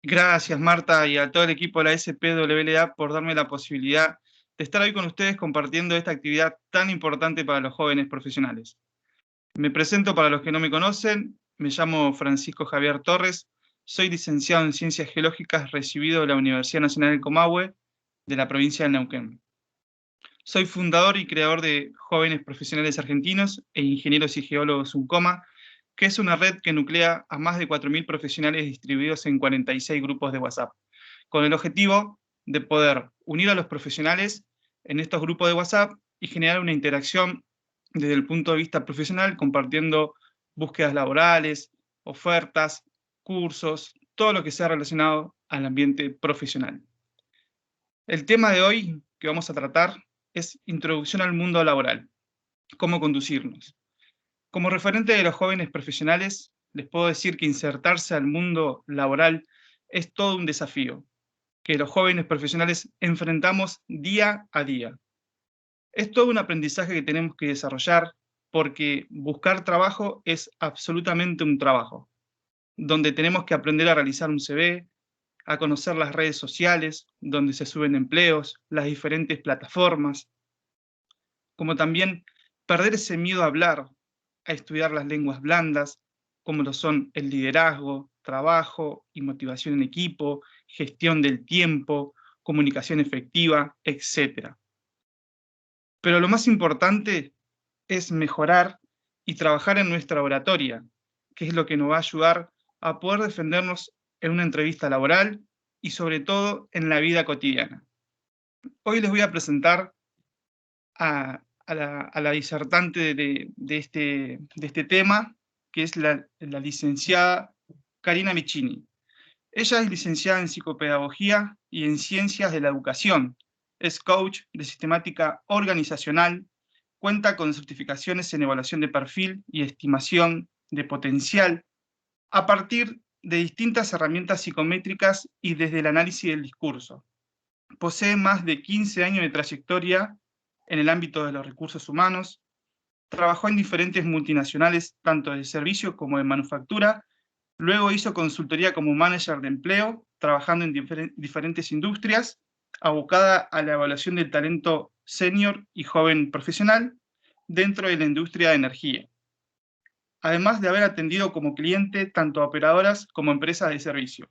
Gracias, Marta, y a todo el equipo de la SPWLA por darme la posibilidad de estar hoy con ustedes compartiendo esta actividad tan importante para los jóvenes profesionales. Me presento para los que no me conocen, me llamo Francisco Javier Torres, soy licenciado en Ciencias Geológicas recibido de la Universidad Nacional del Comahue, de la provincia de Neuquén. Soy fundador y creador de Jóvenes Profesionales Argentinos e Ingenieros y Geólogos Uncoma, que es una red que nuclea a más de 4.000 profesionales distribuidos en 46 grupos de WhatsApp, con el objetivo de poder unir a los profesionales en estos grupos de WhatsApp y generar una interacción desde el punto de vista profesional, compartiendo búsquedas laborales, ofertas, cursos, todo lo que sea relacionado al ambiente profesional. El tema de hoy que vamos a tratar es introducción al mundo laboral, cómo conducirnos. Como referente de los jóvenes profesionales, les puedo decir que insertarse al mundo laboral es todo un desafío, que los jóvenes profesionales enfrentamos día a día. Es todo un aprendizaje que tenemos que desarrollar porque buscar trabajo es absolutamente un trabajo, donde tenemos que aprender a realizar un CV, a conocer las redes sociales, donde se suben empleos, las diferentes plataformas, como también perder ese miedo a hablar, a estudiar las lenguas blandas, como lo son el liderazgo, trabajo y motivación en equipo, gestión del tiempo, comunicación efectiva, etc. Pero lo más importante es mejorar y trabajar en nuestra oratoria, que es lo que nos va a ayudar a poder defendernos en una entrevista laboral y sobre todo en la vida cotidiana. Hoy les voy a presentar a la disertante de este tema, que es la licenciada Karina Michini. Ella es licenciada en Psicopedagogía y en Ciencias de la Educación. Es coach de sistemática organizacional, cuenta con certificaciones en evaluación de perfil y estimación de potencial a partir de distintas herramientas psicométricas y desde el análisis del discurso. Posee más de 15 años de trayectoria en el ámbito de los recursos humanos, trabajó en diferentes multinacionales, tanto de servicio como de manufactura. Luego hizo consultoría como manager de empleo, trabajando en diferentes industrias, abocada a la evaluación del talento senior y joven profesional dentro de la industria de energía, además de haber atendido como cliente tanto a operadoras como a empresas de servicio.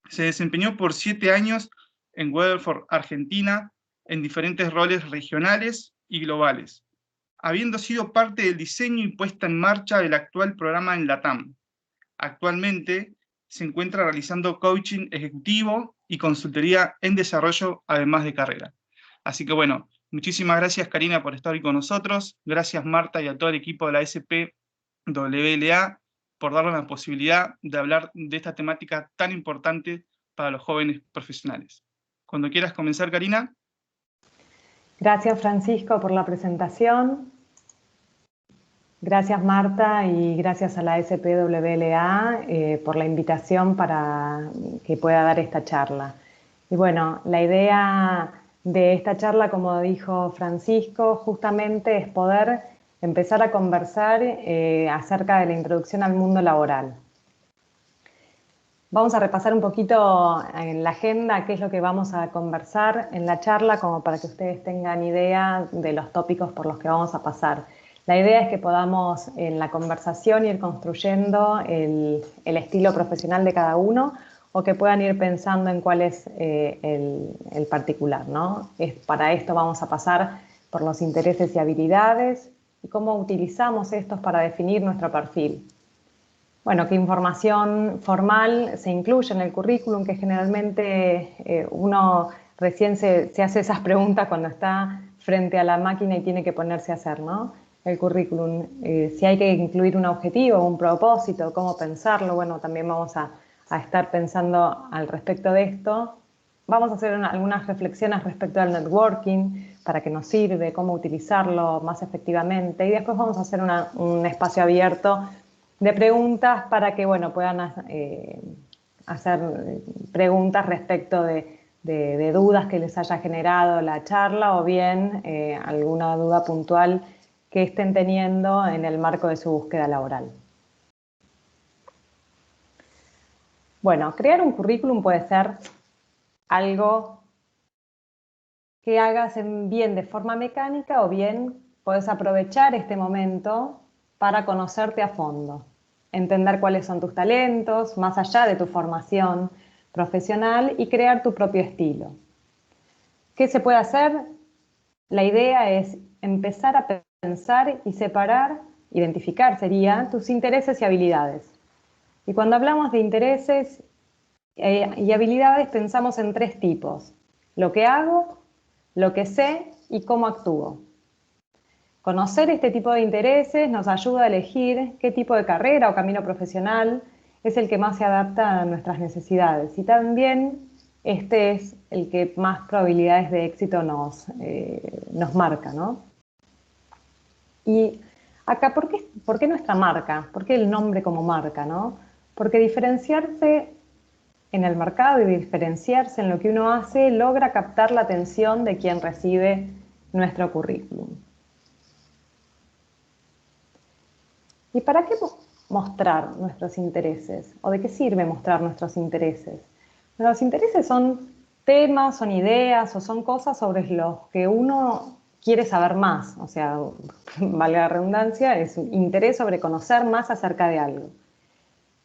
Se desempeñó por 7 años en Weatherford, Argentina, en diferentes roles regionales y globales, habiendo sido parte del diseño y puesta en marcha del actual programa en LATAM. Actualmente se encuentra realizando coaching ejecutivo y consultoría en desarrollo, además de carrera. Así que bueno, muchísimas gracias Karina por estar hoy con nosotros, gracias Marta y a todo el equipo de la SPWLA por darnos la posibilidad de hablar de esta temática tan importante para los jóvenes profesionales. Cuando quieras comenzar, Karina. Gracias, Francisco, por la presentación. Gracias, Marta, y gracias a la SPWLA por la invitación para que pueda dar esta charla. Y bueno, la idea de esta charla, como dijo Francisco, justamente es poder empezar a conversar acerca de la introducción al mundo laboral. Vamos a repasar un poquito en la agenda qué es lo que vamos a conversar en la charla, como para que ustedes tengan idea de los tópicos por los que vamos a pasar. La idea es que podamos en la conversación ir construyendo el estilo profesional de cada uno o que puedan ir pensando en cuál es el particular, ¿no? Para esto vamos a pasar por los intereses y habilidades y cómo utilizamos estos para definir nuestro perfil. Bueno, qué información formal se incluye en el currículum, que generalmente uno recién se hace esas preguntas cuando está frente a la máquina y tiene que ponerse a hacer, ¿no? El currículum, si hay que incluir un objetivo, un propósito, cómo pensarlo, bueno, también vamos a estar pensando al respecto de esto. Vamos a hacer algunas reflexiones respecto al networking, para qué nos sirve, cómo utilizarlo más efectivamente, y después vamos a hacer un espacio abierto de preguntas para que, bueno, puedan hacer preguntas respecto de dudas que les haya generado la charla o bien alguna duda puntual que estén teniendo en el marco de su búsqueda laboral. Bueno, crear un currículum puede ser algo que hagas bien de forma mecánica o bien puedes aprovechar este momento para conocerte a fondo, entender cuáles son tus talentos, más allá de tu formación profesional y crear tu propio estilo. ¿Qué se puede hacer? La idea es empezar a pensar y separar, identificar sería, tus intereses y habilidades. Y cuando hablamos de intereses y habilidades pensamos en 3 tipos: lo que hago, lo que sé y cómo actúo. Conocer este tipo de intereses nos ayuda a elegir qué tipo de carrera o camino profesional es el que más se adapta a nuestras necesidades, y también este es el que más probabilidades de éxito nos marca, ¿no? Y acá, ¿por qué nuestra marca? ¿Por qué el nombre como marca, no? Porque diferenciarse en el mercado y diferenciarse en lo que uno hace logra captar la atención de quien recibe nuestro currículum. ¿Y para qué mostrar nuestros intereses? ¿O de qué sirve mostrar nuestros intereses? Los intereses son temas, son ideas o son cosas sobre los que uno quiere saber más. O sea, valga la redundancia, es un interés sobre conocer más acerca de algo.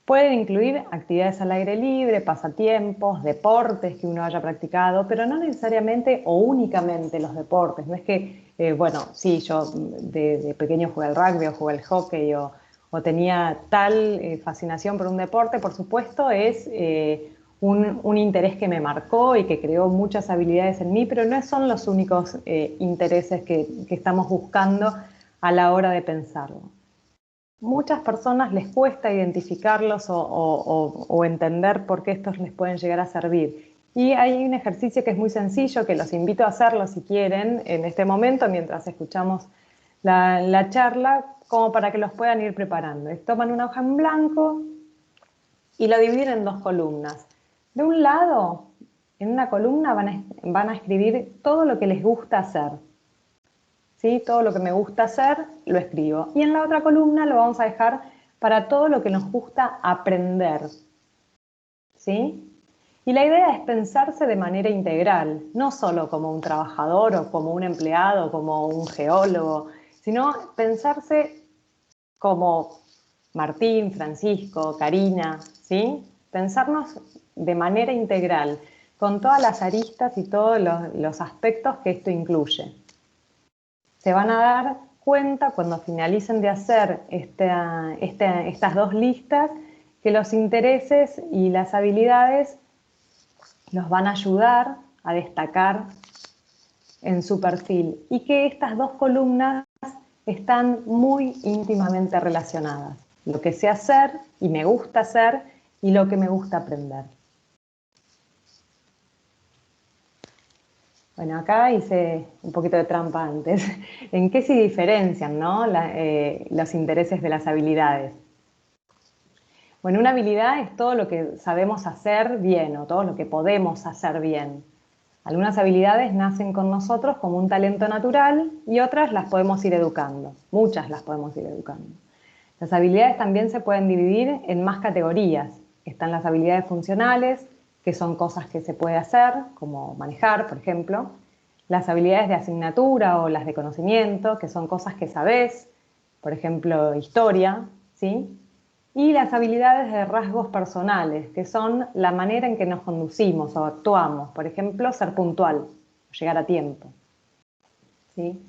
Pueden incluir actividades al aire libre, pasatiempos, deportes que uno haya practicado, pero no necesariamente o únicamente los deportes. No es que, bueno, sí, yo de pequeño jugué al rugby o jugué al hockey o tenía tal fascinación por un deporte. Por supuesto, es un interés que me marcó y que creó muchas habilidades en mí, pero no son los únicos intereses que estamos buscando a la hora de pensarlo. Muchas personas les cuesta identificarlos o entender por qué estos les pueden llegar a servir. Y hay un ejercicio que es muy sencillo, que los invito a hacerlo si quieren en este momento, mientras escuchamos la charla, como para que los puedan ir preparando. Toman una hoja en blanco y lo dividen en 2 columnas. De un lado, en una columna van a escribir todo lo que les gusta hacer. ¿Sí? Todo lo que me gusta hacer, lo escribo. Y en la otra columna lo vamos a dejar para todo lo que nos gusta aprender. ¿Sí? Y la idea es pensarse de manera integral, no solo como un trabajador o como un empleado, como un geólogo, sino pensarse como Martín, Francisco, Karina, ¿sí? Pensarnos de manera integral, con todas las aristas y todos los aspectos que esto incluye. Se van a dar cuenta cuando finalicen de hacer estas 2 listas que los intereses y las habilidades los van a ayudar a destacar en su perfil y que estas 2 columnas están muy íntimamente relacionadas. Lo que sé hacer y me gusta hacer y lo que me gusta aprender. Bueno, acá hice un poquito de trampa antes. ¿En qué se diferencian, no? Los intereses de las habilidades? Bueno, una habilidad es todo lo que sabemos hacer bien o todo lo que podemos hacer bien. Algunas habilidades nacen con nosotros como un talento natural y otras las podemos ir educando. Muchas las podemos ir educando. Las habilidades también se pueden dividir en más categorías. Están las habilidades funcionales, que son cosas que se puede hacer, como manejar, por ejemplo. Las habilidades de asignatura o las de conocimiento, que son cosas que sabés, por ejemplo, historia, ¿sí? Y las habilidades de rasgos personales, que son la manera en que nos conducimos o actuamos. Por ejemplo, ser puntual, llegar a tiempo, ¿sí?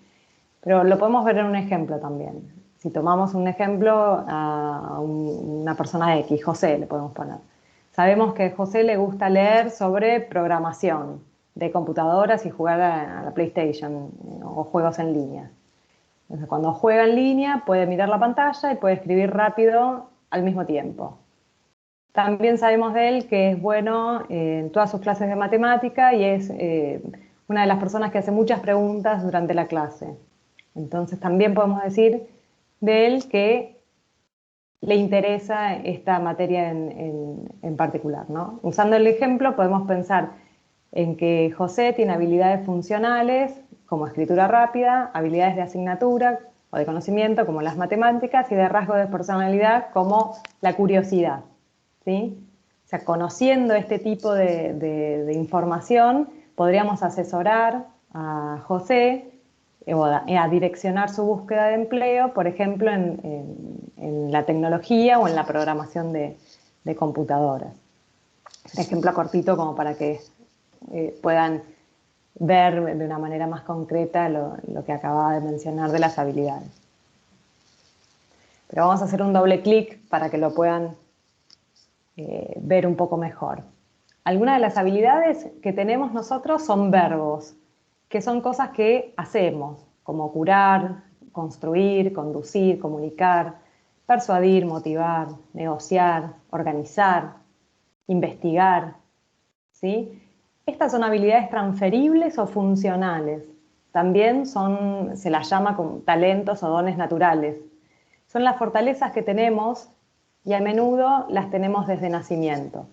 Pero lo podemos ver en un ejemplo también. Si tomamos un ejemplo a una persona X, José le podemos poner. Sabemos que a José le gusta leer sobre programación de computadoras y jugar a la PlayStation o juegos en línea. Entonces, cuando juega en línea puede mirar la pantalla y puede escribir rápido al mismo tiempo. También sabemos de él que es bueno en todas sus clases de matemática y es una de las personas que hace muchas preguntas durante la clase. Entonces también podemos decir de él que le interesa esta materia en particular, ¿no? Usando el ejemplo podemos pensar en que José tiene habilidades funcionales como escritura rápida, habilidades de asignatura o de conocimiento como las matemáticas y de rasgos de personalidad como la curiosidad, ¿sí? O sea, conociendo este tipo de información, podríamos asesorar a José o a direccionar su búsqueda de empleo, por ejemplo, en la tecnología o en la programación de computadoras. Un ejemplo cortito como para que puedan ver de una manera más concreta lo que acababa de mencionar de las habilidades. Pero vamos a hacer un doble clic para que lo puedan ver un poco mejor. Algunas de las habilidades que tenemos nosotros son verbos, que son cosas que hacemos, como curar, construir, conducir, comunicar, persuadir, motivar, negociar, organizar, investigar, ¿sí? Estas son habilidades transferibles o funcionales. También se las llama como talentos o dones naturales. Son las fortalezas que tenemos y a menudo las tenemos desde nacimiento.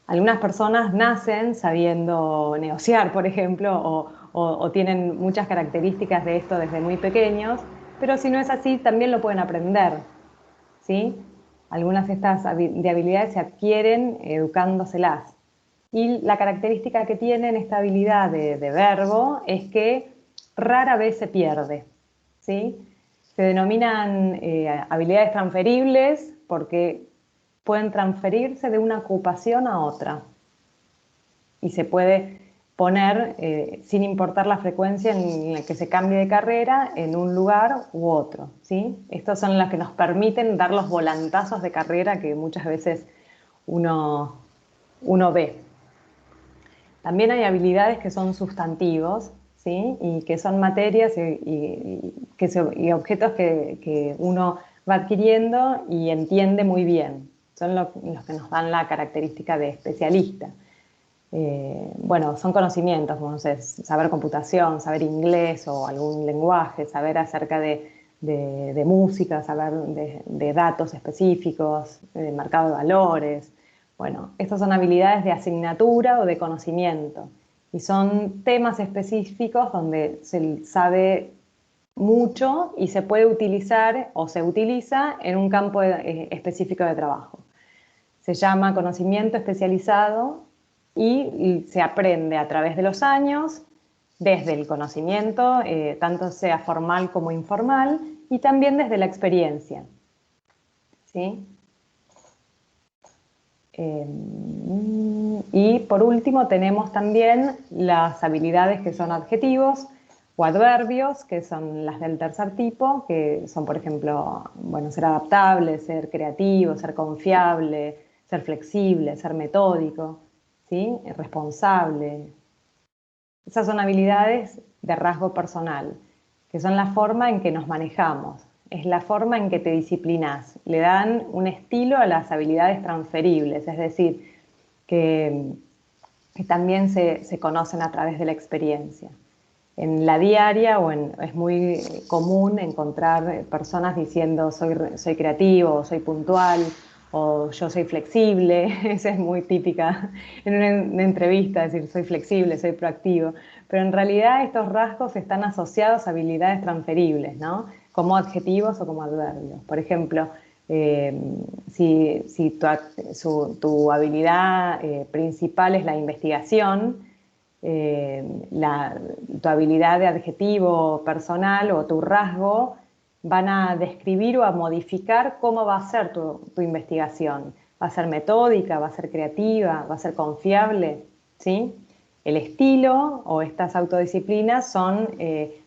Algunas personas nacen sabiendo negociar, por ejemplo, o tienen muchas características de esto desde muy pequeños, pero si no es así, también lo pueden aprender, ¿sí? Algunas de estas habilidades se adquieren educándoselas. Y la característica que tienen esta habilidad de verbo es que rara vez se pierde, ¿sí? Se denominan habilidades transferibles porque pueden transferirse de una ocupación a otra y se puede poner, sin importar la frecuencia en la que se cambie de carrera, en un lugar u otro, ¿sí? Estos son los que nos permiten dar los volantazos de carrera que muchas veces uno ve. También hay habilidades que son sustantivos, ¿sí? Y que son materias y objetos que uno va adquiriendo y entiende muy bien. Son los que nos dan la característica de especialista. Bueno, son conocimientos, como no sé, saber computación, saber inglés o algún lenguaje, saber acerca de música, saber de datos específicos, de mercado de valores. Bueno, estas son habilidades de asignatura o de conocimiento y son temas específicos donde se sabe mucho y se puede utilizar o se utiliza en un campo específico de trabajo. Se llama conocimiento especializado y se aprende a través de los años, desde el conocimiento, tanto sea formal como informal, y también desde la experiencia, ¿sí? Y por último tenemos también las habilidades que son adjetivos o adverbios, que son las del tercer tipo, que son, por ejemplo, bueno, ser adaptable, ser creativo, ser confiable, ser flexible, ser metódico, ¿sí? Responsable. Esas son habilidades de rasgo personal, que son la forma en que nos manejamos, es la forma en que te disciplinas. Le dan un estilo a las habilidades transferibles, es decir, que también se conocen a través de la experiencia. En la diaria es muy común encontrar personas diciendo soy creativo, soy puntual, o yo soy flexible. Esa es muy típica en una entrevista, decir soy flexible, soy proactivo. Pero en realidad estos rasgos están asociados a habilidades transferibles, ¿no? Como adjetivos o como adverbios. Por ejemplo, si tu habilidad principal es la investigación, tu habilidad de adjetivo personal o tu rasgo van a describir o a modificar cómo va a ser tu investigación. ¿Va a ser metódica? ¿Va a ser creativa? ¿Va a ser confiable? ¿Sí? El estilo o estas autodisciplinas son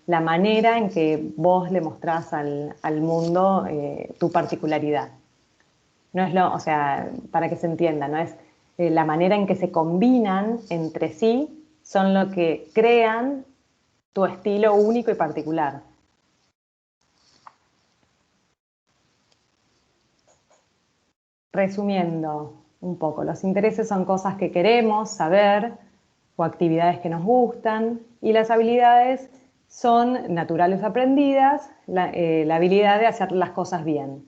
la manera en que vos le mostrás al mundo tu particularidad. No es o sea, para que se entienda, no es la manera en que se combinan entre sí son lo que crean tu estilo único y particular. Resumiendo un poco, los intereses son cosas que queremos saber o actividades que nos gustan, y las habilidades son naturales aprendidas, la habilidad de hacer las cosas bien.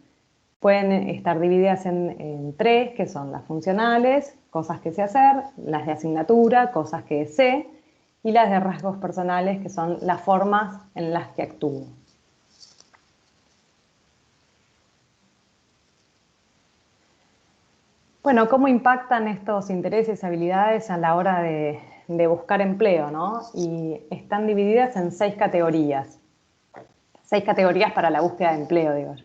Pueden estar divididas en tres, que son las funcionales, cosas que sé hacer, las de asignatura, cosas que sé, y las de rasgos personales, que son las formas en las que actúo. Bueno, ¿cómo impactan estos intereses y habilidades a la hora de buscar empleo, ¿no? Y están divididas en 6 categorías. 6 categorías para la búsqueda de empleo, digo yo,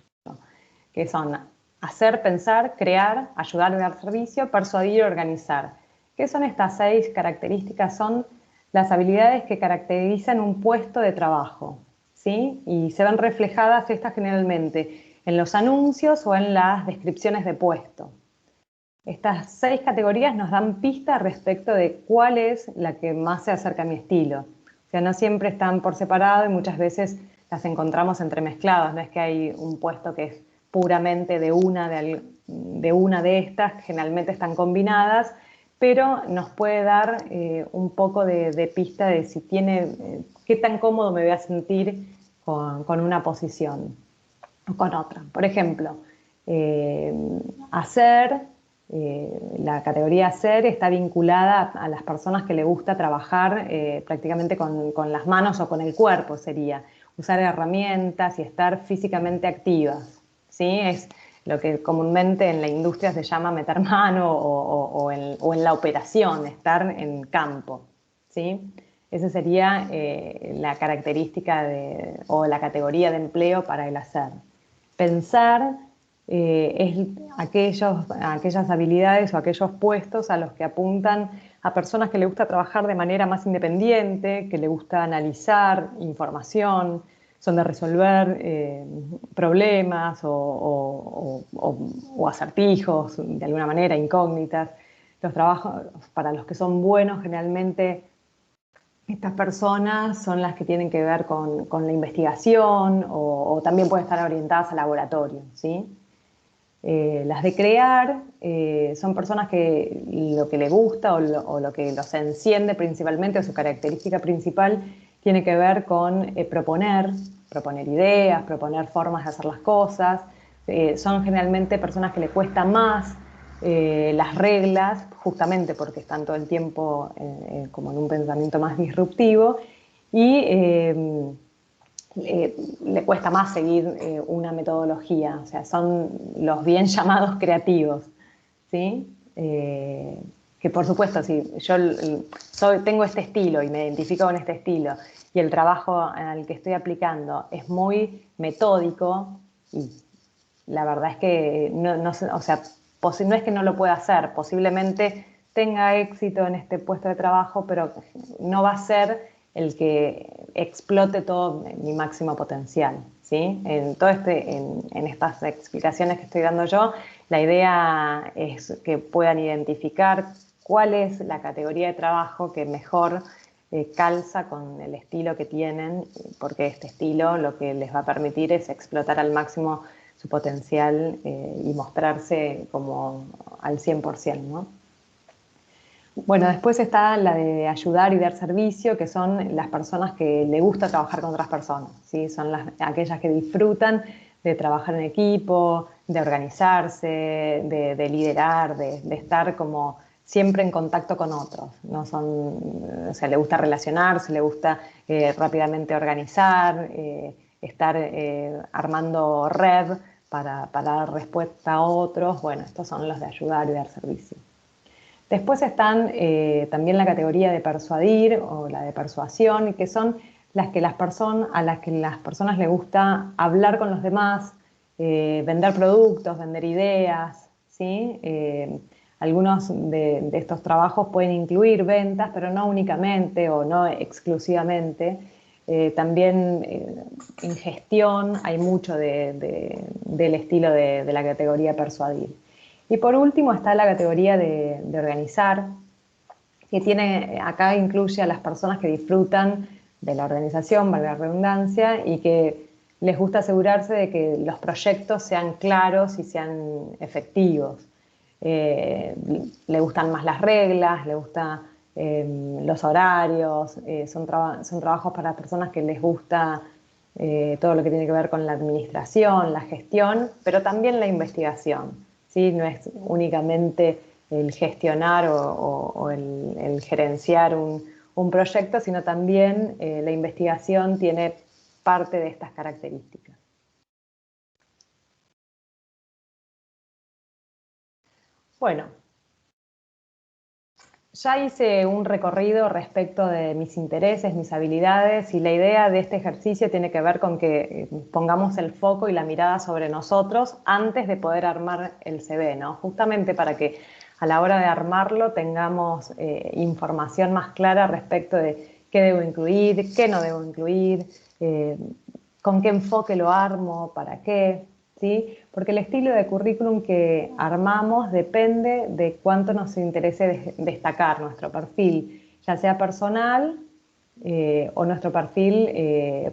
que son hacer, pensar, crear, ayudar a dar servicio, persuadir y organizar. ¿Qué son estas 6 características? Son las habilidades que caracterizan un puesto de trabajo, ¿sí? Y se ven reflejadas estas generalmente en los anuncios o en las descripciones de puesto. Estas 6 categorías nos dan pistas respecto de cuál es la que más se acerca a mi estilo. O sea, no siempre están por separado y muchas veces las encontramos entremezcladas. No es que hay un puesto que es puramente de una de estas, generalmente están combinadas, pero nos puede dar un poco de pista de si qué tan cómodo me voy a sentir con una posición o con otra. Por ejemplo, eh, la categoría hacer está vinculada a las personas que le gusta trabajar prácticamente con las manos o con el cuerpo, sería usar herramientas y estar físicamente activas, ¿sí? Es lo que comúnmente en la industria se llama meter mano o en la operación, estar en campo, ¿sí? Esa sería la característica o la categoría de empleo para el hacer. Pensar es aquellas habilidades o aquellos puestos a los que apuntan a personas que le gusta trabajar de manera más independiente, que le gusta analizar información, son de resolver problemas o acertijos, de alguna manera, incógnitas. Los trabajos para los que son buenos generalmente estas personas son las que tienen que ver con la investigación o también pueden estar orientadas a laboratorio, ¿sí? Las de crear son personas que lo que les gusta o lo que los enciende principalmente, o su característica principal, tiene que ver con proponer ideas, proponer formas de hacer las cosas. Son generalmente personas que le cuesta más las reglas, justamente porque están todo el tiempo como en un pensamiento más disruptivo y le cuesta más seguir una metodología, o sea, son los bien llamados creativos, ¿sí? Que por supuesto, si yo tengo este estilo y me identifico con este estilo y el trabajo al que estoy aplicando es muy metódico, y la verdad es que o sea, no es que no lo pueda hacer, posiblemente tenga éxito en este puesto de trabajo, pero no va a ser el que explote todo mi máximo potencial, ¿sí? En estas explicaciones que estoy dando yo, la idea es que puedan identificar cuál es la categoría de trabajo que mejor calza con el estilo que tienen, porque este estilo lo que les va a permitir es explotar al máximo su potencial y mostrarse como al 100%, ¿no? Bueno, después está la de ayudar y dar servicio, que son las personas que le gusta trabajar con otras personas, ¿sí? Son aquellas que disfrutan de trabajar en equipo, de organizarse, de liderar, de estar como siempre en contacto con otros. No o sea, le gusta relacionarse, le gusta rápidamente organizar, estar armando red para dar respuesta a otros. Bueno, estos son los de ayudar y dar servicio. Después están también la categoría de persuadir o la de persuasión, que son a las que las personas les gusta hablar con los demás, vender productos, vender ideas, ¿sí? Algunos de estos trabajos pueden incluir ventas, pero no únicamente o no exclusivamente. También en gestión hay mucho del estilo de la categoría persuadir. Y por último está la categoría de organizar, que acá incluye a las personas que disfrutan de la organización, valga la redundancia, y que les gusta asegurarse de que los proyectos sean claros y sean efectivos. Le gustan más las reglas, le gustan los horarios, son trabajos para personas que les gusta todo lo que tiene que ver con la administración, la gestión, pero también la investigación, ¿sí? No es únicamente el gestionar o el gerenciar un proyecto, sino también la investigación tiene parte de estas características. Bueno, ya hice un recorrido respecto de mis intereses, mis habilidades, y la idea de este ejercicio tiene que ver con que pongamos el foco y la mirada sobre nosotros antes de poder armar el CV, ¿no? Justamente para que a la hora de armarlo tengamos información más clara respecto de qué debo incluir, qué no debo incluir, con qué enfoque lo armo, para qué, ¿sí? Porque el estilo de currículum que armamos depende de cuánto nos interese destacar nuestro perfil, ya sea personal o nuestro perfil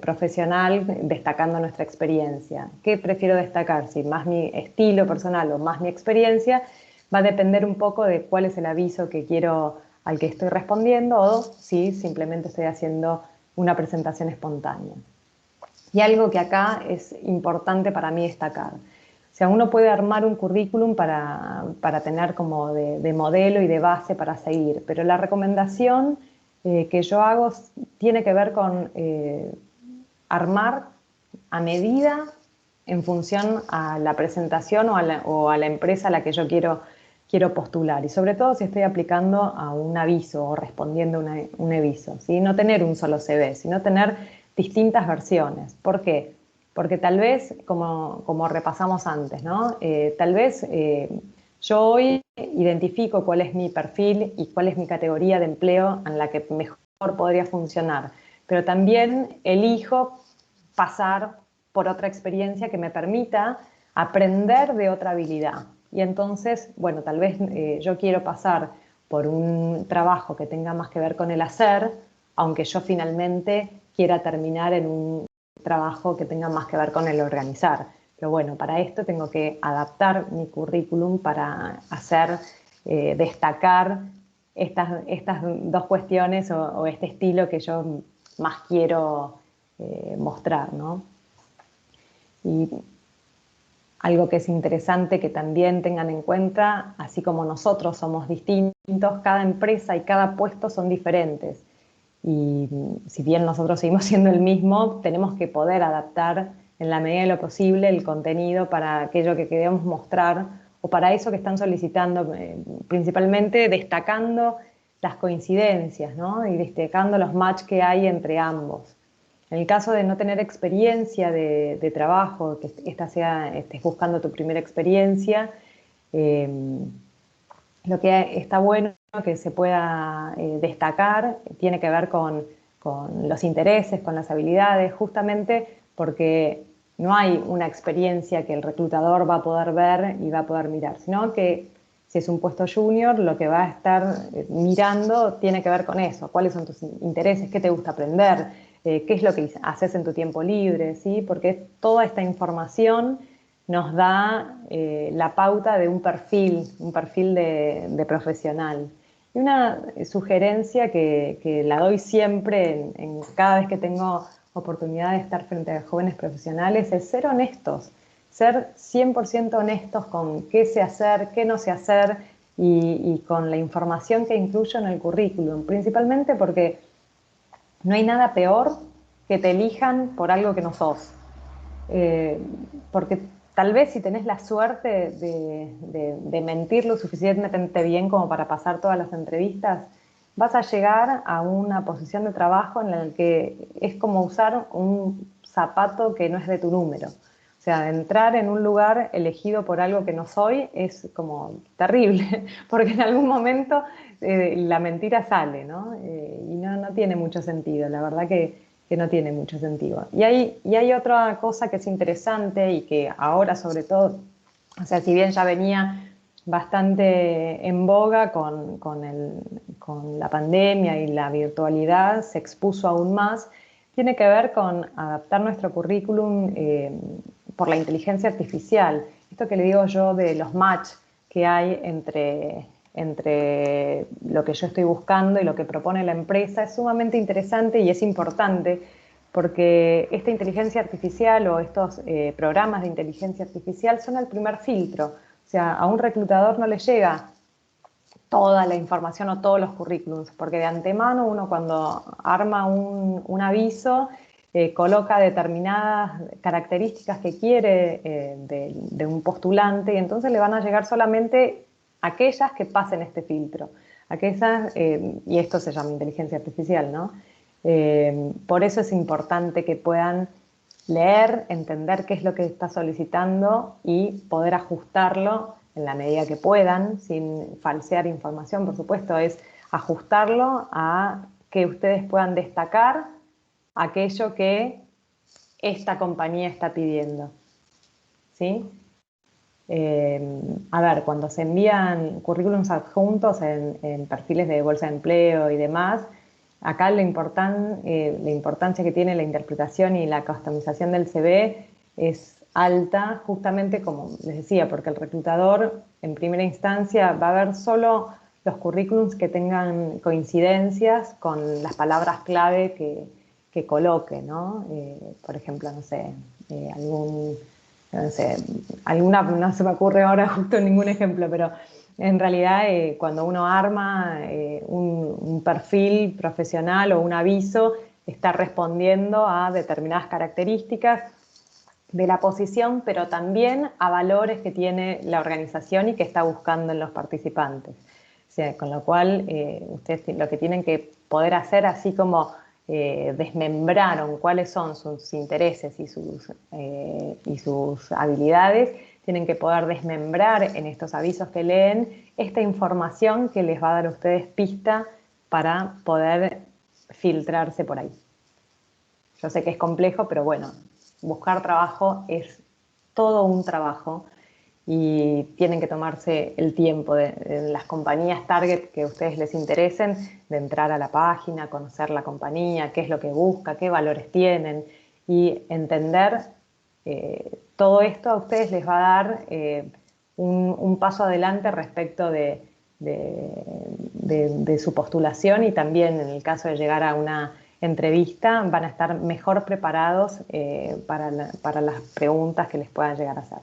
profesional, destacando nuestra experiencia. ¿Qué prefiero destacar? Si más mi estilo personal o más mi experiencia, va a depender un poco de cuál es el aviso que quiero, al que estoy respondiendo, o si simplemente estoy haciendo una presentación espontánea. Y algo que acá es importante para mí destacar. O sea, uno puede armar un currículum para tener como de modelo y de base para seguir, pero la recomendación que yo hago tiene que ver con armar a medida en función a la presentación o a la empresa a la que yo quiero postular. Y sobre todo si estoy aplicando a un aviso o respondiendo a un aviso, ¿sí? No tener un solo CV, sino tener distintas versiones. ¿Por qué? Porque tal vez, como repasamos antes, ¿no? Tal vez yo hoy identifico cuál es mi perfil y cuál es mi categoría de empleo en la que mejor podría funcionar, pero también elijo pasar por otra experiencia que me permita aprender de otra habilidad. Y entonces, bueno, tal vez yo quiero pasar por un trabajo que tenga más que ver con el hacer, aunque yo finalmente quiera terminar en un trabajo que tenga más que ver con el organizar. Pero bueno, para esto tengo que adaptar mi currículum para hacer destacar estas dos cuestiones o este estilo que yo más quiero mostrar, ¿no? Y algo que es interesante que también tengan en cuenta, así como nosotros somos distintos, cada empresa y cada puesto son diferentes. Y si bien nosotros seguimos siendo el mismo, tenemos que poder adaptar en la medida de lo posible el contenido para aquello que queremos mostrar o para eso que están solicitando, principalmente destacando las coincidencias, ¿no? Y destacando los match que hay entre ambos. En el caso de no tener experiencia de trabajo, que estés buscando tu primera experiencia, eh, lo que está bueno que se pueda destacar tiene que ver con los intereses, con las habilidades, justamente porque no hay una experiencia que el reclutador va a poder ver y va a poder mirar, sino que si es un puesto junior, lo que va a estar mirando tiene que ver con eso, cuáles son tus intereses, qué te gusta aprender, qué es lo que haces en tu tiempo libre, ¿sí? Porque toda esta información nos da la pauta de un perfil de profesional. Y una sugerencia que la doy siempre en cada vez que tengo oportunidad de estar frente a jóvenes profesionales es ser honestos, ser 100% honestos con qué sé hacer, qué no sé hacer y con la información que incluyo en el currículum, principalmente porque no hay nada peor que te elijan por algo que no sos. Eh, Porque tal vez si tenés la suerte de mentir lo suficientemente bien como para pasar todas las entrevistas, vas a llegar a una posición de trabajo en la que es como usar un zapato que no es de tu número. O sea, entrar en un lugar elegido por algo que no soy es como terrible, porque en algún momento la mentira sale, ¿no? Y no tiene mucho sentido, la verdad que no tiene mucho sentido. Y hay otra cosa que es interesante y que ahora sobre todo, o sea, si bien ya venía bastante en boga con la pandemia y la virtualidad, se expuso aún más, tiene que ver con adaptar nuestro currículum por la inteligencia artificial. Esto que le digo yo de los match que hay entre lo que yo estoy buscando y lo que propone la empresa es sumamente interesante y es importante porque esta inteligencia artificial o estos programas de inteligencia artificial son el primer filtro. O sea, a un reclutador no le llega toda la información o todos los currículums, porque de antemano uno cuando arma un aviso coloca determinadas características que quiere de un postulante y entonces le van a llegar solamente aquellas que pasen este filtro. Aquellas, y esto se llama inteligencia artificial, ¿no? Por eso es importante que puedan leer, entender qué es lo que está solicitando y poder ajustarlo en la medida que puedan, sin falsear información, por supuesto, es ajustarlo a que ustedes puedan destacar aquello que esta compañía está pidiendo. ¿Sí? A ver, cuando se envían currículums adjuntos en perfiles de bolsa de empleo y demás, acá la importancia que tiene la interpretación y la customización del CV es alta, justamente como les decía, porque el reclutador en primera instancia va a ver solo los currículums que tengan coincidencias con las palabras clave que coloque, ¿no? Por ejemplo, no sé, no sé, no se me ocurre ahora justo ningún ejemplo, pero en realidad cuando uno arma un perfil profesional o un aviso, está respondiendo a determinadas características de la posición, pero también a valores que tiene la organización y que está buscando en los participantes. O sea, con lo cual, ustedes lo que tienen que poder hacer, así como desmembraron cuáles son sus intereses y sus habilidades, tienen que poder desmembrar en estos avisos que leen esta información que les va a dar a ustedes pista para poder filtrarse por ahí. Yo sé que es complejo, pero bueno, buscar trabajo es todo un trabajo y tienen que tomarse el tiempo de las compañías target que a ustedes les interesen, de entrar a la página, conocer la compañía, qué es lo que busca, qué valores tienen y entender todo esto a ustedes les va a dar un paso adelante respecto de su postulación y también en el caso de llegar a una entrevista van a estar mejor preparados para las preguntas que les puedan llegar a hacer.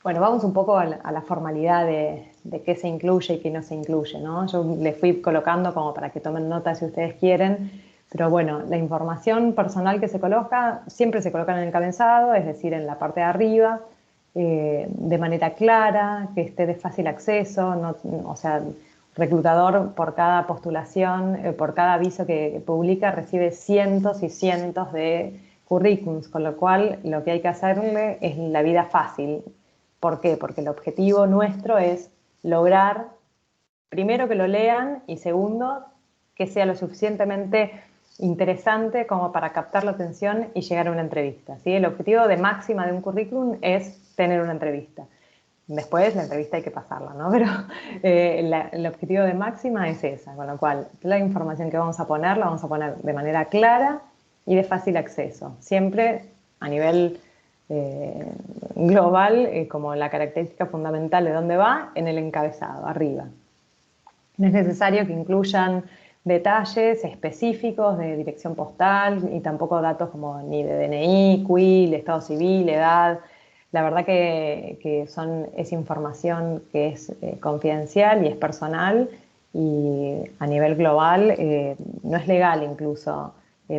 Bueno, vamos un poco a la formalidad de qué se incluye y qué no se incluye, ¿no? Yo les fui colocando como para que tomen nota si ustedes quieren, pero bueno, la información personal que se coloca siempre se coloca en el encabezado, es decir, en la parte de arriba, de manera clara, que esté de fácil acceso, no, o sea, reclutador por cada postulación, por cada aviso que publica, recibe cientos y cientos de currículums, con lo cual lo que hay que hacerle es la vida fácil. ¿Por qué? Porque el objetivo nuestro es lograr, primero, que lo lean y segundo, que sea lo suficientemente interesante como para captar la atención y llegar a una entrevista, ¿sí? El objetivo de máxima de un currículum es tener una entrevista. Después la entrevista hay que pasarla, ¿no? Pero el objetivo de máxima es esa, con lo cual la información que vamos a poner la vamos a poner de manera clara y de fácil acceso, siempre a nivel global, como la característica fundamental de dónde va, en el encabezado, arriba. No es necesario que incluyan detalles específicos de dirección postal y tampoco datos como ni de DNI, CUIL, estado civil, edad. La verdad que es información que es confidencial y es personal y a nivel global no es legal incluso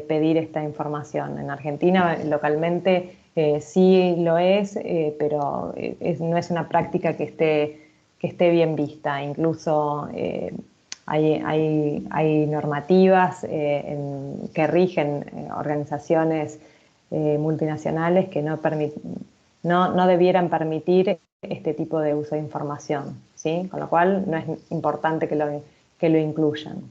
pedir esta información. En Argentina localmente sí lo es, pero no es una práctica que esté bien vista. Incluso hay normativas que rigen organizaciones multinacionales que no debieran permitir este tipo de uso de información, ¿sí? Con lo cual no es importante que lo incluyan.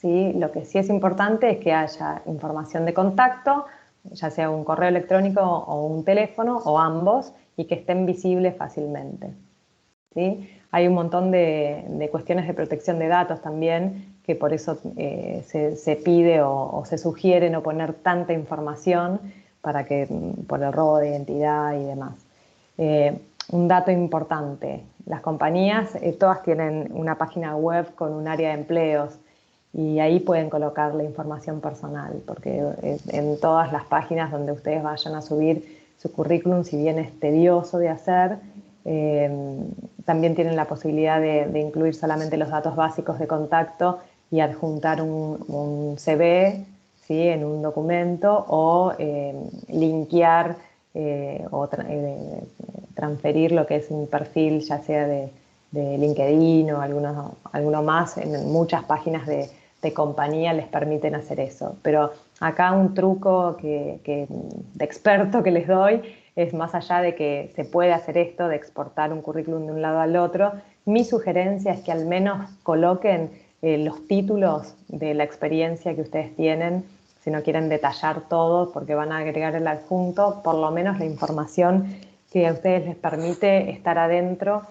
¿Sí? Lo que sí es importante es que haya información de contacto, ya sea un correo electrónico o un teléfono o ambos, y que estén visibles fácilmente. ¿Sí? Hay un montón de cuestiones de protección de datos también, que por eso se pide o se sugiere no poner tanta información por el robo de identidad y demás. Un dato importante, las compañías todas tienen una página web con un área de empleos y ahí pueden colocar la información personal, porque en todas las páginas donde ustedes vayan a subir su currículum, si bien es tedioso de hacer, también tienen la posibilidad de incluir solamente los datos básicos de contacto y adjuntar un CV, ¿sí? En un documento o linkear o transferir lo que es un perfil, ya sea de LinkedIn o alguno más, en muchas páginas de compañía les permiten hacer eso. Pero acá un truco de experto que les doy es, más allá de que se puede hacer esto, de exportar un currículum de un lado al otro, mi sugerencia es que al menos coloquen los títulos de la experiencia que ustedes tienen, si no quieren detallar todo porque van a agregar el adjunto, por lo menos la información que a ustedes les permite estar adentro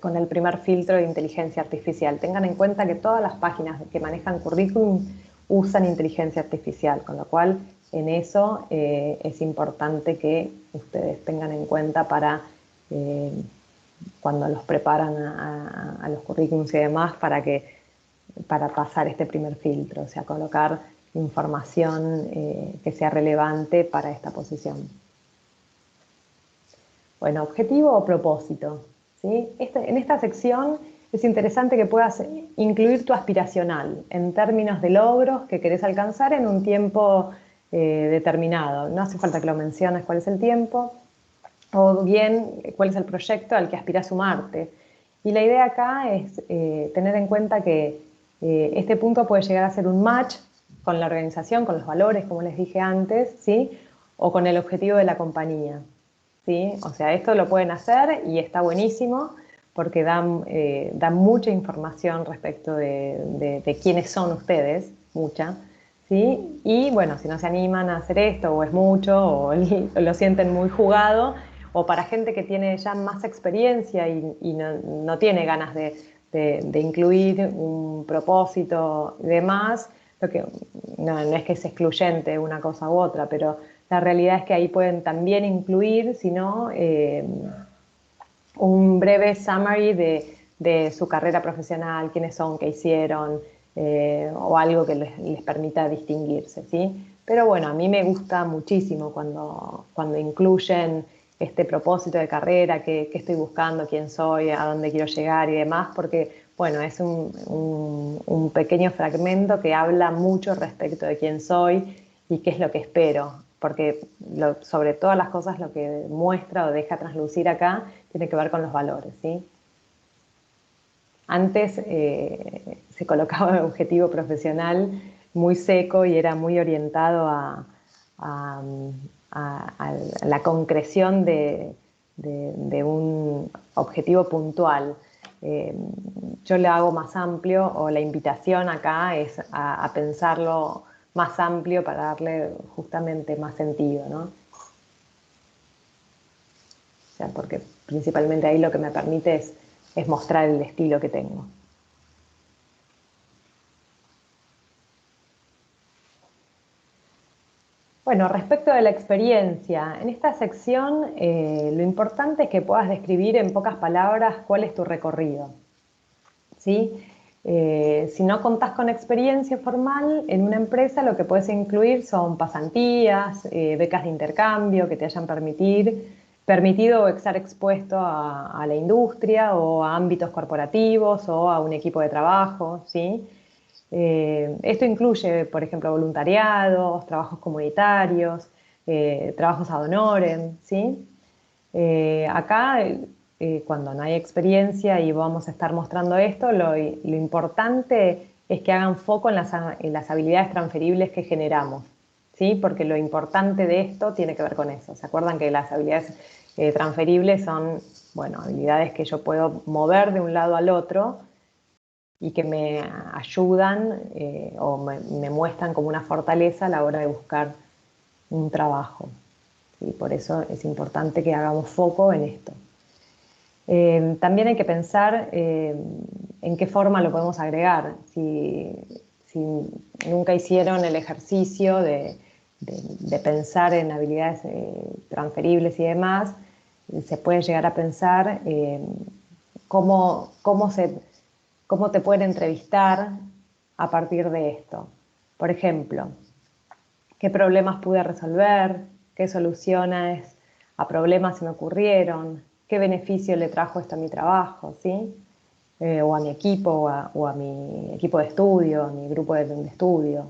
con el primer filtro de inteligencia artificial. Tengan en cuenta que todas las páginas que manejan currículum usan inteligencia artificial, con lo cual en eso es importante que ustedes tengan en cuenta para cuando los preparan a los currículums y demás, para pasar este primer filtro, o sea, colocar información que sea relevante para esta posición. Bueno, objetivo o propósito, ¿sí? En esta sección es interesante que puedas incluir tu aspiracional en términos de logros que querés alcanzar en un tiempo determinado. No hace falta que lo menciones cuál es el tiempo, o bien cuál es el proyecto al que aspirás sumarte. Y la idea acá es tener en cuenta que este punto puede llegar a ser un match con la organización, con los valores, como les dije antes, ¿sí? O con el objetivo de la compañía, ¿sí? O sea, esto lo pueden hacer y está buenísimo porque dan mucha información respecto de quiénes son ustedes, mucha, ¿sí? Y bueno, si no se animan a hacer esto, o es mucho, o lo sienten muy jugado, o para gente que tiene ya más experiencia y no tiene ganas de incluir un propósito y demás, no es que es excluyente una cosa u otra, pero la realidad es que ahí pueden también incluir, si no, un breve summary de su carrera profesional, quiénes son, qué hicieron, o algo que les permita distinguirse, ¿sí? Pero bueno, a mí me gusta muchísimo cuando incluyen este propósito de carrera, qué estoy buscando, quién soy, a dónde quiero llegar y demás, porque bueno, es un pequeño fragmento que habla mucho respecto de quién soy y qué es lo que espero, porque sobre todas las cosas lo que muestra o deja traslucir acá tiene que ver con los valores, ¿sí? Antes se colocaba el objetivo profesional muy seco y era muy orientado a la concreción de un objetivo puntual. Yo le hago más amplio, o la invitación acá es a pensarlo más amplio para darle justamente más sentido, ¿no? O sea, porque principalmente ahí lo que me permite es mostrar el estilo que tengo. Bueno, respecto de la experiencia, en esta sección lo importante es que puedas describir en pocas palabras cuál es tu recorrido, ¿sí? Si no contás con experiencia formal en una empresa, lo que puedes incluir son pasantías, becas de intercambio que te hayan permitido o estar expuesto a la industria o a ámbitos corporativos o a un equipo de trabajo, ¿sí? Esto incluye, por ejemplo, voluntariados, trabajos comunitarios, trabajos ad honorem, ¿sí? Acá, cuando no hay experiencia y vamos a estar mostrando esto, lo importante es que hagan foco en las habilidades transferibles que generamos, ¿sí? Porque lo importante de esto tiene que ver con eso. ¿Se acuerdan que las habilidades transferibles son, bueno, habilidades que yo puedo mover de un lado al otro y que me ayudan o me muestran como una fortaleza a la hora de buscar un trabajo? Y por eso es importante que hagamos foco en esto. También hay que pensar en qué forma lo podemos agregar. Si nunca hicieron el ejercicio de pensar en habilidades transferibles y demás, se puede llegar a pensar cómo te pueden entrevistar a partir de esto. Por ejemplo, ¿qué problemas pude resolver? ¿Qué soluciones a problemas se me ocurrieron? ¿Qué beneficio le trajo esto a mi trabajo? ¿Sí? O a mi equipo, o a mi equipo de estudio, a mi grupo de estudio.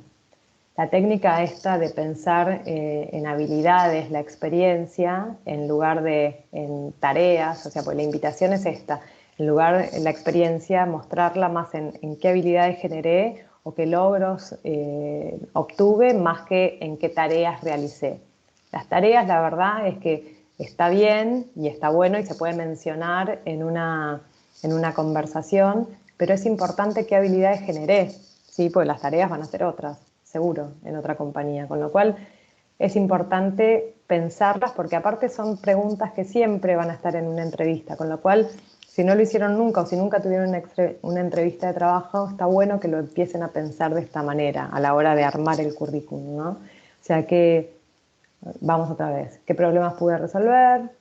La técnica esta de pensar en habilidades, la experiencia, en lugar de en tareas, o sea, pues la invitación es esta, en lugar de la experiencia, mostrarla más en qué habilidades generé o qué logros obtuve, más que en qué tareas realicé. Las tareas, la verdad, es que está bien y está bueno y se puede mencionar en una conversación, pero es importante qué habilidades generé, ¿sí? Porque las tareas van a ser otras, seguro, en otra compañía, con lo cual es importante pensarlas porque aparte son preguntas que siempre van a estar en una entrevista, con lo cual si no lo hicieron nunca o si nunca tuvieron una entrevista de trabajo, está bueno que lo empiecen a pensar de esta manera a la hora de armar el currículum, ¿no? O sea que, vamos otra vez, ¿qué problemas pude resolver?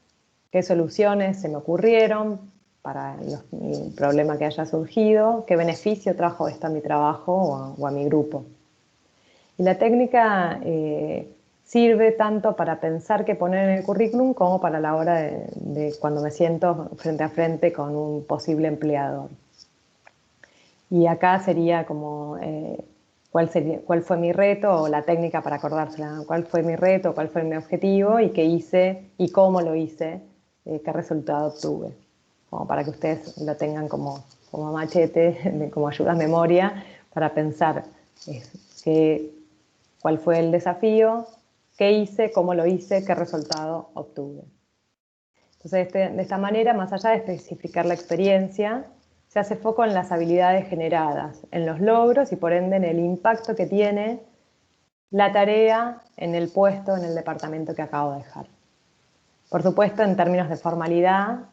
¿Qué soluciones se me ocurrieron para el problema que haya surgido? ¿Qué beneficio trajo esto a mi trabajo o a mi grupo? Y la técnica sirve tanto para pensar qué poner en el currículum como para la hora de cuando me siento frente a frente con un posible empleador. Y acá sería como cuál fue mi reto o la técnica para acordársela, cuál fue mi reto, cuál fue mi objetivo y qué hice y cómo lo hice, qué resultado obtuve. Como para que ustedes lo tengan como machete, como ayuda a memoria para pensar cuál fue el desafío, qué hice, cómo lo hice, qué resultado obtuve. Entonces, de esta manera, más allá de especificar la experiencia, se hace foco en las habilidades generadas, en los logros y por ende en el impacto que tiene la tarea en el puesto, en el departamento que acabo de dejar. Por supuesto, en términos de formalidad,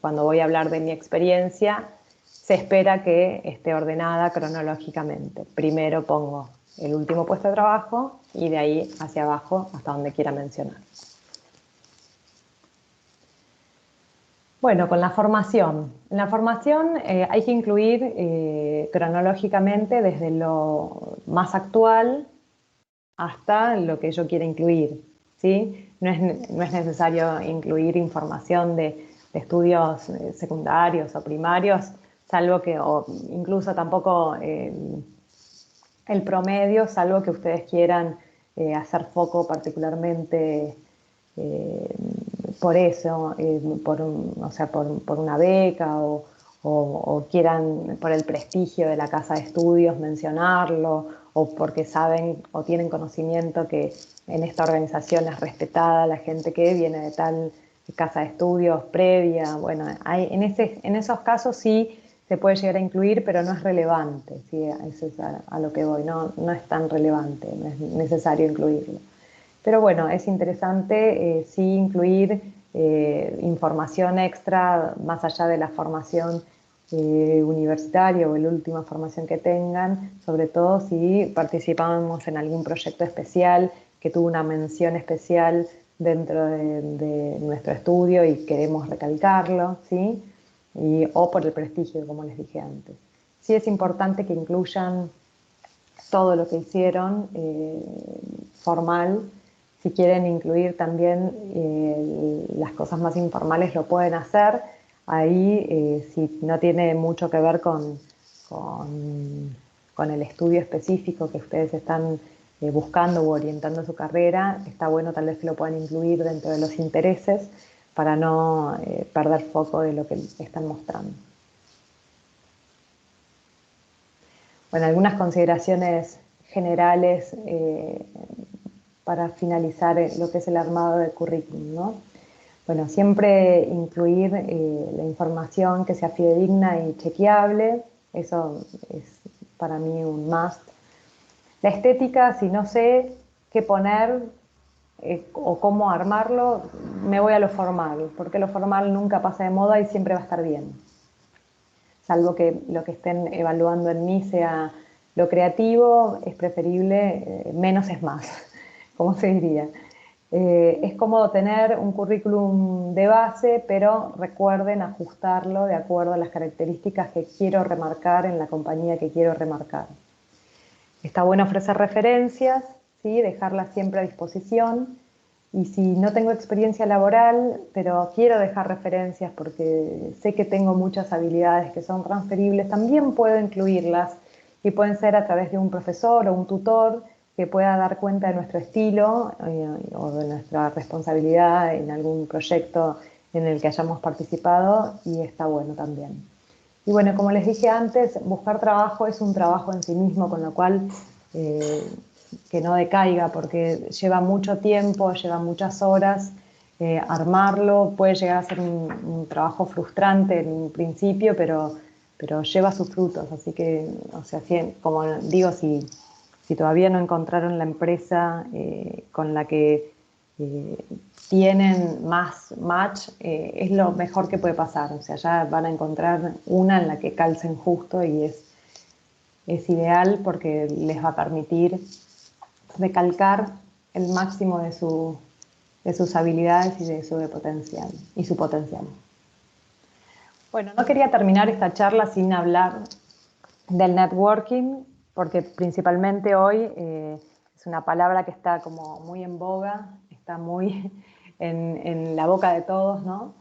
cuando voy a hablar de mi experiencia, se espera que esté ordenada cronológicamente. Primero pongo el último puesto de trabajo y de ahí hacia abajo hasta donde quiera mencionar. Bueno, con la formación. En la formación hay que incluir cronológicamente desde lo más actual hasta lo que yo quiera incluir, ¿sí? No es necesario incluir información de estudios secundarios o primarios, salvo que, o incluso tampoco el promedio, salvo que ustedes quieran hacer foco particularmente por eso, o sea, por una beca o quieran por el prestigio de la casa de estudios mencionarlo o porque saben o tienen conocimiento que en esta organización es respetada la gente que viene de tal casa de estudios previa. Bueno, en esos casos sí se puede llegar a incluir, pero no es relevante, ¿sí? Eso es a lo que voy, no es tan relevante, no es necesario incluirlo. Pero bueno, es interesante sí incluir información extra más allá de la formación universitaria o la última formación que tengan, sobre todo si participamos en algún proyecto especial que tuvo una mención especial dentro de nuestro estudio y queremos recalcarlo, ¿sí? O por el prestigio, como les dije antes. Sí es importante que incluyan todo lo que hicieron formal. Si quieren incluir también las cosas más informales, lo pueden hacer. Ahí, si no tiene mucho que ver con el estudio específico que ustedes están buscando u orientando su carrera, está bueno tal vez que lo puedan incluir dentro de los intereses para no perder foco de lo que están mostrando. Bueno, algunas consideraciones generales para finalizar lo que es el armado del currículum, ¿no? Bueno, siempre incluir la información que sea fidedigna y chequeable, eso es para mí un must. La estética, si no sé qué poner o cómo armarlo, me voy a lo formal, porque lo formal nunca pasa de moda y siempre va a estar bien. Salvo que lo que estén evaluando en mí sea lo creativo, es preferible, menos es más, como se diría. Es cómodo tener un currículum de base, pero recuerden ajustarlo de acuerdo a las características que quiero remarcar en la compañía que quiero remarcar. Está bueno ofrecer referencias, ¿sí? Dejarlas siempre a disposición. Y si no tengo experiencia laboral, pero quiero dejar referencias porque sé que tengo muchas habilidades que son transferibles, también puedo incluirlas y pueden ser a través de un profesor o un tutor que pueda dar cuenta de nuestro estilo o de nuestra responsabilidad en algún proyecto en el que hayamos participado, y está bueno también. Y bueno, como les dije antes, buscar trabajo es un trabajo en sí mismo, con lo cual que no decaiga, porque lleva mucho tiempo, lleva muchas horas armarlo, puede llegar a ser un trabajo frustrante en un principio, pero lleva sus frutos. Así que, o sea, como digo, si todavía no encontraron la empresa con la que tienen más match, es lo mejor que puede pasar. O sea, ya van a encontrar una en la que calcen justo, y es ideal porque les va a permitir recalcar el máximo de sus habilidades y de su potencial, y su potencial. Bueno, no quería terminar esta charla sin hablar del networking, porque principalmente hoy es una palabra que está como muy en boga, está muy en la boca de todos, ¿no?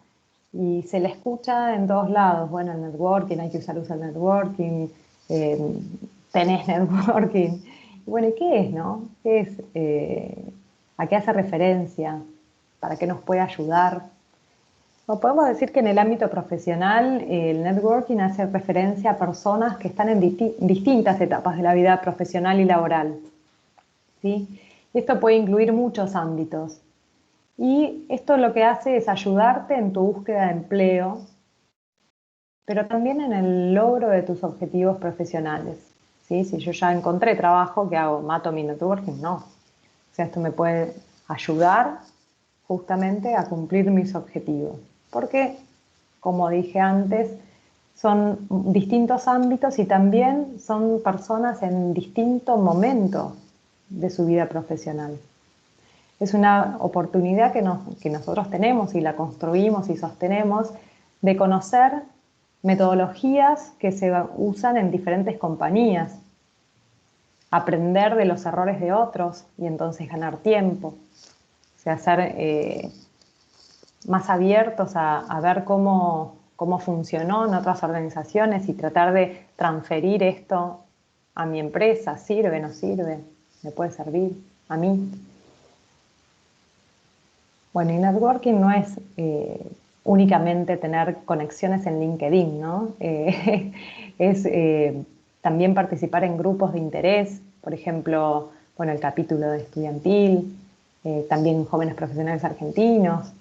Y se le escucha en todos lados. Bueno, el networking, hay que usar el networking, tenés networking. Y bueno, ¿y qué es, no? ¿Qué es? ¿A qué hace referencia? ¿Para qué nos puede ayudar? No, podemos decir que en el ámbito profesional el networking hace referencia a personas que están en distintas etapas de la vida profesional y laboral, ¿sí? Esto puede incluir muchos ámbitos. Y esto lo que hace es ayudarte en tu búsqueda de empleo, pero también en el logro de tus objetivos profesionales, ¿sí? Si yo ya encontré trabajo, ¿qué hago? ¿Mato mi networking? No. O sea, esto me puede ayudar justamente a cumplir mis objetivos. Porque, como dije antes, son distintos ámbitos y también son personas en distinto momento de su vida profesional. Es una oportunidad que nosotros tenemos y la construimos y sostenemos, de conocer metodologías que se usan en diferentes compañías, aprender de los errores de otros y entonces ganar tiempo, o sea, ser más abiertos a ver cómo funcionó en otras organizaciones y tratar de transferir esto a mi empresa. ¿Sirve, no sirve? ¿Me puede servir a mí? Bueno, y networking no es únicamente tener conexiones en LinkedIn, ¿no? Es también participar en grupos de interés, por ejemplo, bueno, el capítulo de estudiantil, también jóvenes profesionales argentinos,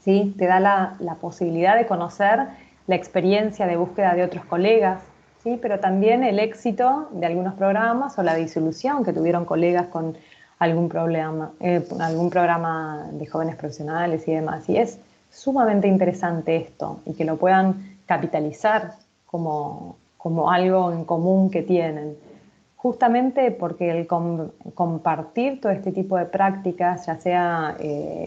¿sí? Te da la posibilidad de conocer la experiencia de búsqueda de otros colegas, ¿sí? Pero también el éxito de algunos programas o la disolución que tuvieron colegas con algún programa de jóvenes profesionales y demás. Y es sumamente interesante esto, y que lo puedan capitalizar como algo en común que tienen. Justamente porque el compartir todo este tipo de prácticas, ya sea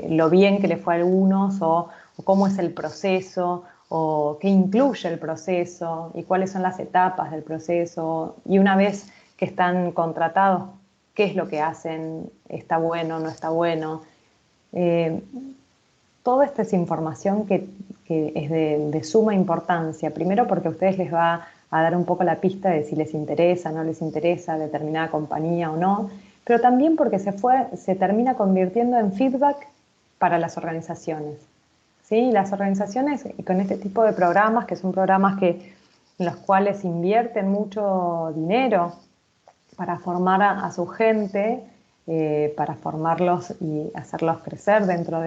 lo bien que le fue a algunos o cómo es el proceso o qué incluye el proceso y cuáles son las etapas del proceso, y una vez que están contratados, qué es lo que hacen, está bueno, no está bueno. Toda esta es información que es de suma importancia, primero porque a ustedes les va a dar un poco la pista de si les interesa, no les interesa determinada compañía o no, pero también porque se termina convirtiendo en feedback para las organizaciones, ¿sí? Las organizaciones con este tipo de programas, que son programas en los cuales invierten mucho dinero para formar a su gente, para formarlos y hacerlos crecer dentro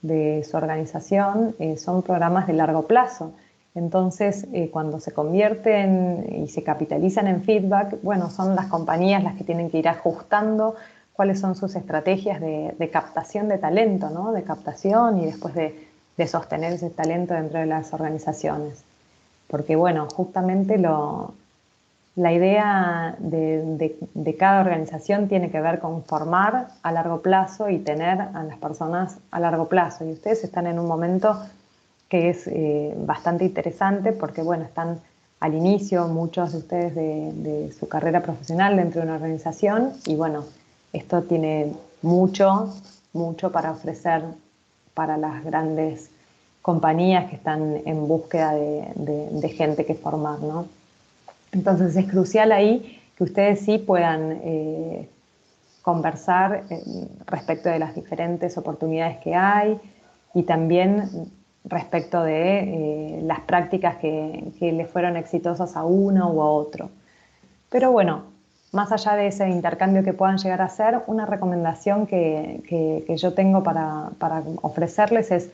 de su organización, son programas de largo plazo. Entonces, cuando se convierten y se capitalizan en feedback, bueno, son las compañías las que tienen que ir ajustando cuáles son sus estrategias de captación de talento, ¿no? De captación y después de sostener ese talento dentro de las organizaciones. Porque, bueno, justamente la idea de cada organización tiene que ver con formar a largo plazo y tener a las personas a largo plazo. Y ustedes están en un momento que es bastante interesante porque, bueno, están al inicio muchos de ustedes de su carrera profesional dentro de una organización, y, bueno, esto tiene mucho para ofrecer para las grandes compañías que están en búsqueda de gente que formar, ¿no? Entonces es crucial ahí que ustedes sí puedan conversar respecto de las diferentes oportunidades que hay y también respecto de las prácticas que le fueron exitosas a uno u a otro. Pero bueno, más allá de ese intercambio que puedan llegar a hacer, una recomendación que yo tengo para ofrecerles es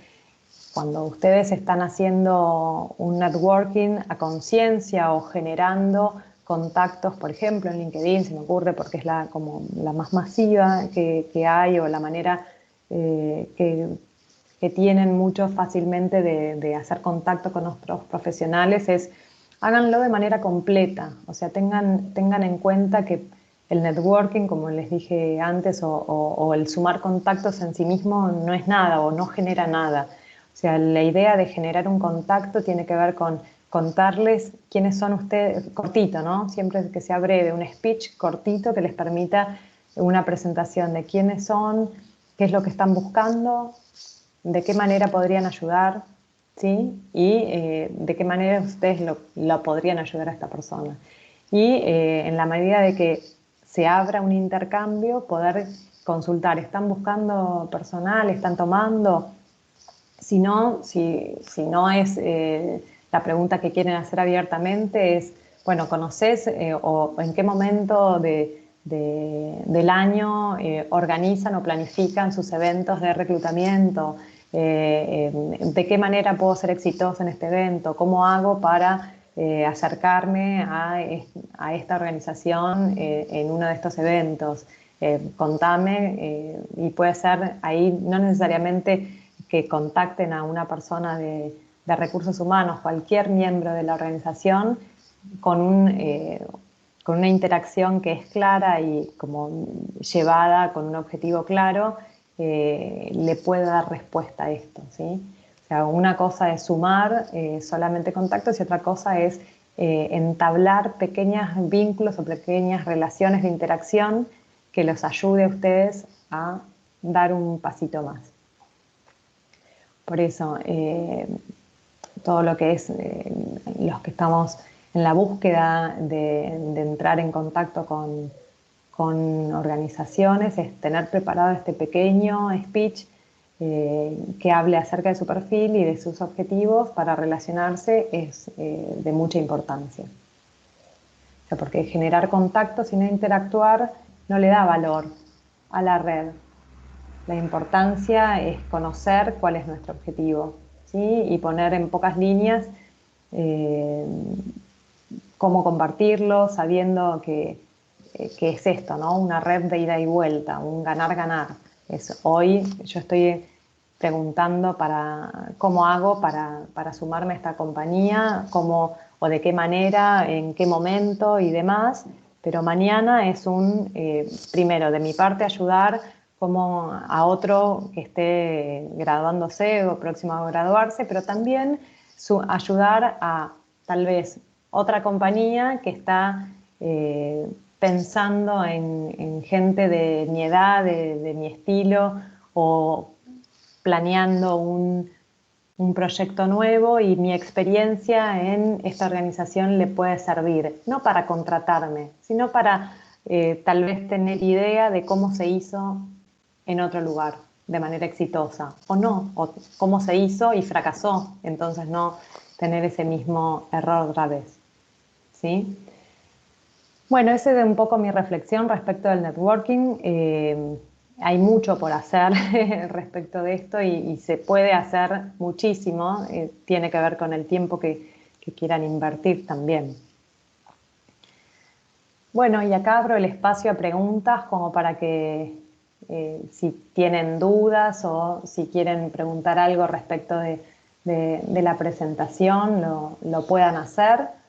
cuando ustedes están haciendo un networking a conciencia o generando contactos, por ejemplo, en LinkedIn, se me ocurre porque es como la más masiva que hay o la manera que tienen muchos fácilmente de hacer contacto con otros profesionales, es háganlo de manera completa, o sea, tengan en cuenta que el networking, como les dije antes, o el sumar contactos en sí mismo no es nada o no genera nada. O sea, la idea de generar un contacto tiene que ver con contarles quiénes son ustedes, cortito, ¿no? Siempre que sea breve, un speech cortito que les permita una presentación de quiénes son, qué es lo que están buscando, de qué manera podrían ayudar, ¿sí? Y de qué manera ustedes lo podrían ayudar a esta persona. Y en la medida de que se abra un intercambio, poder consultar, ¿están buscando personal? ¿Están tomando? Si no es la pregunta que quieren hacer abiertamente, es, bueno, ¿conoces o en qué momento del año organizan o planifican sus eventos de reclutamiento? ¿De qué manera puedo ser exitoso en este evento? ¿Cómo hago para acercarme a esta organización en uno de estos eventos? Contame, y puede ser ahí no necesariamente que contacten a una persona de recursos humanos, cualquier miembro de la organización, con una interacción que es clara y como llevada con un objetivo claro, le puede dar respuesta a esto, ¿sí? O sea, una cosa es sumar solamente contactos y otra cosa es entablar pequeños vínculos o pequeñas relaciones de interacción que los ayude a ustedes a dar un pasito más. Por eso, todo lo que es los que estamos en la búsqueda de entrar en contacto con organizaciones, es tener preparado este pequeño speech que hable acerca de su perfil y de sus objetivos para relacionarse es de mucha importancia. O sea, porque generar contactos y no interactuar no le da valor a la red. La importancia es conocer cuál es nuestro objetivo, ¿sí? Y poner en pocas líneas cómo compartirlo, sabiendo que es esto, ¿no? Una red de ida y vuelta, un ganar-ganar. Hoy yo estoy preguntando cómo hago para sumarme a esta compañía, o de qué manera, en qué momento y demás, pero mañana es primero, de mi parte, ayudar como a otro que esté graduándose o próximo a graduarse, pero también ayudar a tal vez otra compañía que está pensando en gente de mi edad, de mi estilo, o planeando un proyecto nuevo y mi experiencia en esta organización le puede servir, no para contratarme, sino para tal vez tener idea de cómo se hizo en otro lugar de manera exitosa, o no, o cómo se hizo y fracasó, entonces no tener ese mismo error otra vez, ¿sí? Bueno, esa es un poco mi reflexión respecto del networking. Hay mucho por hacer respecto de esto y se puede hacer muchísimo. Tiene que ver con el tiempo que quieran invertir también. Bueno, y acá abro el espacio a preguntas como para que si tienen dudas o si quieren preguntar algo respecto de la presentación, lo puedan hacer.